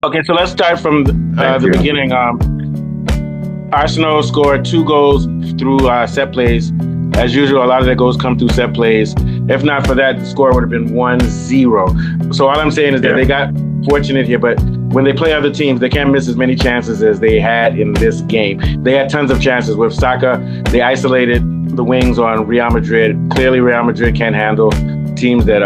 Okay, so let's start from Thank the you. beginning. Arsenal scored 2 goals through set plays. As usual, a lot of their goals come through set plays. If not for that, the score would have been 1-0. So all I'm saying is that they got fortunate here, but when they play other teams, they can't miss as many chances as they had in this game. They had tons of chances with Saka. They isolated the wings on Real Madrid. Clearly, Real Madrid can't handle teams that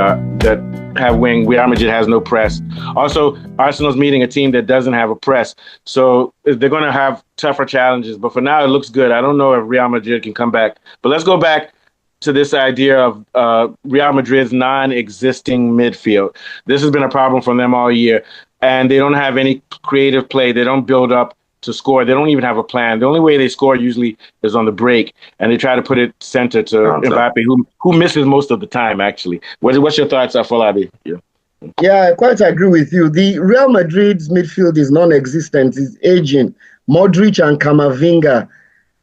have wing. Real Madrid has no press. Also, Arsenal's meeting a team that doesn't have a press, so they're going to have tougher challenges. But for now, it looks good. I don't know if Real Madrid can come back. But let's go back to this idea of Real Madrid's non-existing midfield. This has been a problem for them all year, and they don't have any creative play. They don't build up to score. They don't even have a plan. The only way they score usually is on the break, and they try to put it center to Mbappe, who misses most of the time, actually. What's your thoughts, Afolabi? Yeah, I quite agree with you. The Real Madrid's midfield is non-existent. It's aging. Modric and Camavinga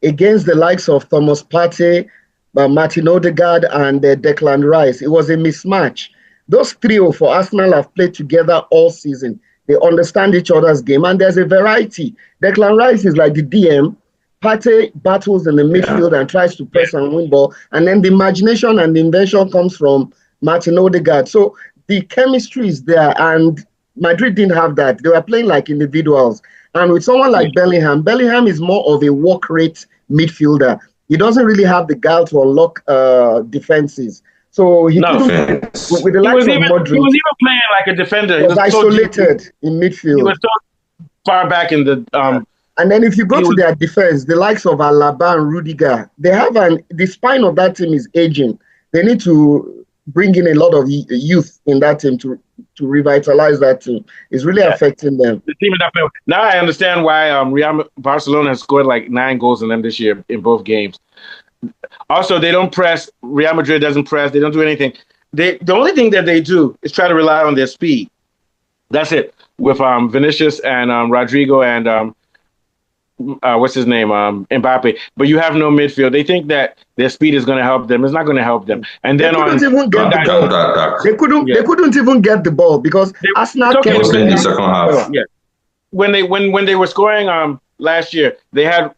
against the likes of Thomas Partey, Martin Odegaard, and Declan Rice. It was a mismatch. Those trio for Arsenal have played together all season. They understand each other's game, and there's a variety. Declan Rice is like the DM. Partey battles in the midfield and tries to press and win ball, and then the imagination and the invention comes from Martin Odegaard. So the chemistry is there, and Madrid didn't have that. They were playing like individuals. And with someone like Bellingham is more of a work rate midfielder. He doesn't really have the guile to unlock defenses. So he couldn't, with the likes of Modric. He was even playing like a defender. He was isolated in midfield. He was so far back in the... and then if you go to their defense, the likes of Alaba and Rudiger, they have the spine of that team is aging. They need to bring in a lot of youth in that team to revitalize that team. It's really affecting them. The team now I understand why Barcelona has scored like 9 goals in them this year in both games. Also, they don't press. Real Madrid doesn't press. They don't do anything. The only thing that they do is try to rely on their speed. That's it. With Vinicius and Rodrigo and what's his name? Mbappe. But you have no midfield. They think that their speed is going to help them. It's not going to help them. And then they couldn't even get the ball. They couldn't even get the ball because Arsenal came in the second half. Yeah. When they were scoring last year, they had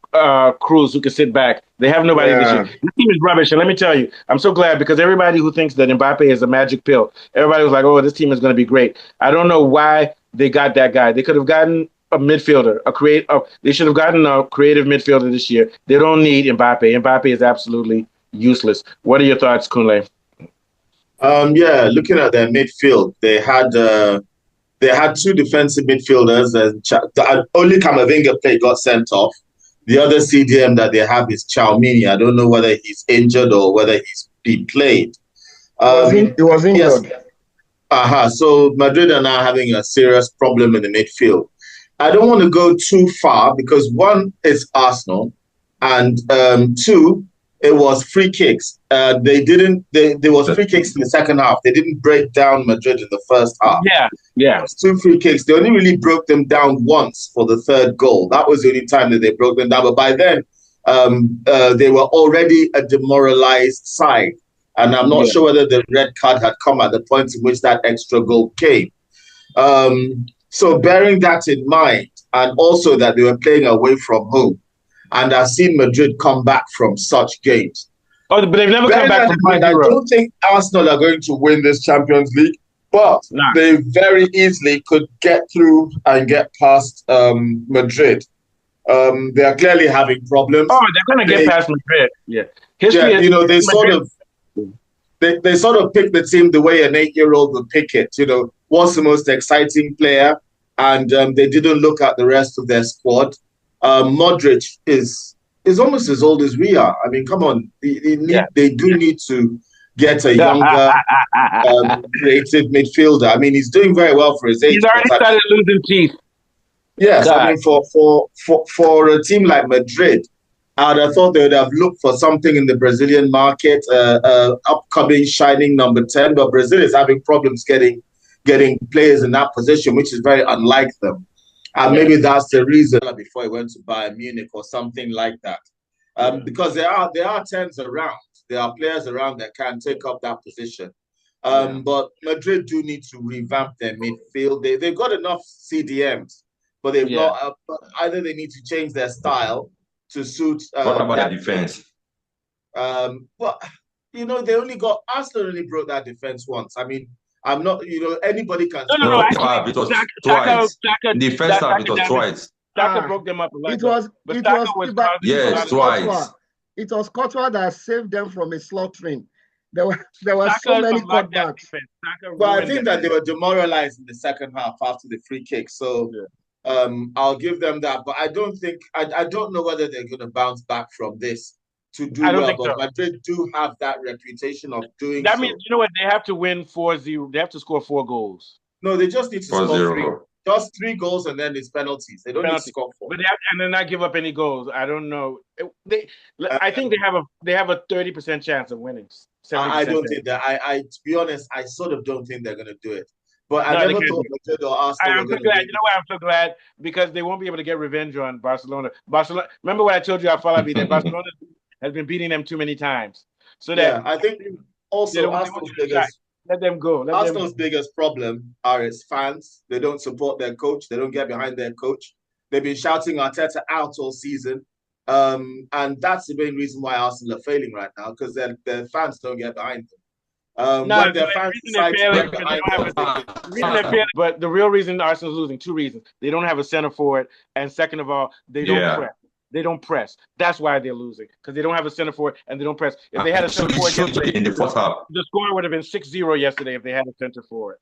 Cruz who could sit back. They have nobody this year. This team is rubbish. And let me tell you, I'm so glad because everybody who thinks that Mbappe is a magic pill, everybody was like, oh, this team is going to be great. I don't know why they got that guy. They could have gotten a midfielder, they should have gotten a creative midfielder this year. They don't need Mbappe. Mbappe is absolutely useless. What are your thoughts, Kunle? Looking at their midfield, they had 2 defensive midfielders. Only Camavinga got sent off. The other CDM that they have is Tchouaméni. I don't know whether he's injured or whether he played. He was injured. Yes. So Madrid are now having a serious problem in the midfield. I don't want to go too far because 1, it's Arsenal, and 2, it was free kicks. There was free kicks in the second half. They didn't break down Madrid in the first half. Yeah. 2 free kicks. They only really broke them down once for the 3rd goal. That was the only time that they broke them down. But by then, they were already a demoralized side. And I'm not sure whether the red card had come at the point in which that extra goal came. So bearing that in mind, and also that they were playing away from home, and I've seen Madrid come back from such games. Oh, but they've never come back from 5-0. I don't think Arsenal are going to win this Champions League, but they very easily could get through and get past Madrid. They are clearly having problems. Oh, they're going to get past Madrid. Yeah. They sort of pick the team the way an 8-year-old would pick it. What's the most exciting player? And they didn't look at the rest of their squad. Modric is almost as old as we are. I mean, come on. They do need to get a younger, creative midfielder. I mean, he's doing very well for his age. He's already started losing teeth. Yes, I mean, for a team like Madrid, I'd have thought they would have looked for something in the Brazilian market, upcoming shining number 10. But Brazil is having problems getting players in that position, which is very unlike them. And maybe that's the reason before he went to Bayern Munich or something like that. Because there are 10s around. There are players around that can take up that position. But Madrid do need to revamp their midfield. They've got enough CDMs, but they've not. But either they need to change their style to suit. What about the defense? Well, they only got Arsenal only broke that defense once. I mean, I'm not. Anybody can. No. Actually, it was twice. In the first half, it was twice. Saka broke them up a lot. Yes, twice. It was Courtois that saved them from a slaughtering. There were so many cutbacks. Well, I think that they were demoralized in the second half after the free kick. So I'll give them that. But I don't think I don't know whether they're going to bounce back from this to do well. But Madrid do have that reputation of doing that. Means, you know what? They have to win 4-0. They have to score 4 goals. No, they just need to score 3. Just 3 goals and then it's penalties. They don't need to score 4. But and then not give up any goals. I don't know. I think they have a 30% chance of winning. I don't think that. I to be honest, I sort of don't think they're going to do it. But I never thought Madrid or Arsenal I'm so glad. You know why I'm so glad? Because they won't be able to get revenge on Barcelona. Remember what I told you at Falabi that Barcelona has been beating them too many times. So that I think also Arsenal's biggest. Let them go. Arsenal's biggest problem are its fans. They don't support their coach. They don't get behind their coach. They've been shouting Arteta out all season. And that's the main reason why Arsenal are failing right now, because their fans don't get behind them. When their fans decide to get behind them, but the real reason Arsenal's losing, 2 reasons. They don't have a center forward, and second of all, they don't press. They don't press. That's why they're losing, because they don't have a center forward and they don't press. If they had a center forward yesterday, in the first half, the score would have been 6-0 yesterday if they had a center forward.